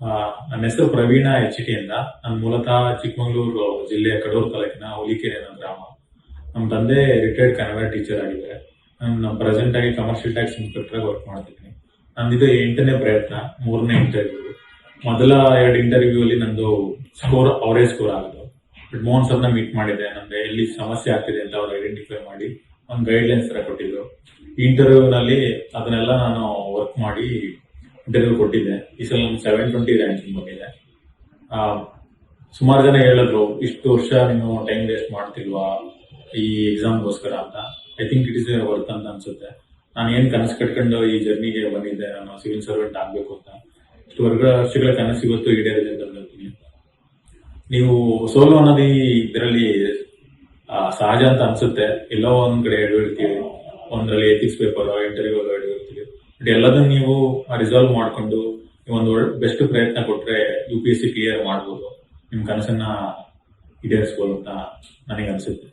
ಆ, ನನ್ನ ಹೆಸರು ಪ್ರವೀಣ HT ಅಂತ. ನಾನು ಮೂಲತಃ ಚಿಕ್ಕಮಗಳೂರು ಜಿಲ್ಲೆಯ ಕಡೂರು ತಾಲೂಕಿನ ಹುಲಿಕೆರೆ ಅನ್ನೋ ಗ್ರಾಮ. ನಮ್ಮ ತಂದೆ ರಿಟೈರ್ಡ್ ಕನ್ನಡ ಟೀಚರ್ ಆಗಿದ್ದಾರೆ. ನಾನು ಪ್ರೆಸೆಂಟ್ ಆಗಿ ಕಮರ್ಷಿಯಲ್ ಟ್ಯಾಕ್ಸ್ ಇನ್ಸ್ಪೆಕ್ಟರ್ ವರ್ಕ್ ಮಾಡ್ತಿದ್ದೀನಿ. ನಂದಿದು 8ನೇ ಪ್ರಯತ್ನ, 3ನೇ ಇಂಟರ್ವ್ಯೂ. ಮೊದಲ 2 ಇಂಟರ್ವ್ಯೂ ಅಲ್ಲಿ ನಂದು ಸ್ಕೋರ್ ಅವರೇಜ್ ಸ್ಕೋರ್ ಆಗೋದು. ಬಟ್ ಮೋಹನ್ ಸರ್ನ ಮೀಟ್ ಮಾಡಿದ್ದೆ. ನಮ್ಗೆ ಎಲ್ಲಿ ಸಮಸ್ಯೆ ಆಗ್ತಿದೆ ಅಂತ ಅವ್ರು ಐಡೆಂಟಿಫೈ ಮಾಡಿ ಒಂದು ಗೈಡ್ಲೈನ್ಸ್ ತರ ಕೊಟ್ಟಿದ್ರು. ಈ ಇಂಟರ್ವ್ಯೂ ನಲ್ಲಿ ಅದನ್ನೆಲ್ಲ ನಾನು ವರ್ಕ್ ಮಾಡಿ ಇಂಟರ್ವ್ಯೂ ಕೊಟ್ಟಿದ್ದೆ. ಈ ಸಲ ನಮ್ಗೆ 720 ರ್ಯಾಂಕಿಂಗ್ ಬಂದಿದೆ. ಸುಮಾರು ಜನ ಹೇಳಿದ್ರು, ಇಷ್ಟು ವರ್ಷ ನೀನು ಟೈಮ್ ವೇಸ್ಟ್ ಮಾಡ್ತಿಲ್ವಾ ಈ ಎಕ್ಸಾಮ್ಗೋಸ್ಕರ ಅಂತ. I think it is worth ಅಂತ ಅನ್ಸುತ್ತೆ. ನಾನು ಏನ್ ಕನಸು ಕಟ್ಕೊಂಡು ಈ ಜರ್ನಿಗೆ ಬಂದಿದ್ದೆ, ನಾನು ಸಿವಿಲ್ ಸರ್ವೆಂಟ್ ಆಗ್ಬೇಕು ಅಂತ. ಇಷ್ಟು ವರ್ಷಗಳ ಕನಸು ಇವತ್ತು ಈಡೇರಿದೆ ಅಂತ ಹೇಳ್ತೀನಿ. ನೀವು ಸೋಲು ಅನ್ನೋದು ಇದರಲ್ಲಿ ಸಹಜ ಅಂತ ಅನ್ಸುತ್ತೆ. ಎಲ್ಲೋ ಒಂದ್ ಕಡೆ ಎಡವಿರ್ತೀವಿ, ಒಂದ್ರಲ್ಲಿ ಎಥಿಕ್ಸ್ ಪೇಪರ್ ಇಂಟರ್ವ್ಯೂ ಎಡವಿರ್ತೀವಿ. ಬಟ್ ಎಲ್ಲದನ್ನ ನೀವು ರಿಸಾಲ್ವ್ ಮಾಡ್ಕೊಂಡು ಒಂದು ಬೆಸ್ಟ್ ಪ್ರಯತ್ನ ಕೊಟ್ರೆ UPSC ಕ್ಲಿಯರ್ ಮಾಡ್ಬೋದು, ನಿಮ್ ಕನಸನ್ನ ಈಡೇರಿಸ್ಬೋದು ಅಂತ ನನಗೆ ಅನ್ಸುತ್ತೆ.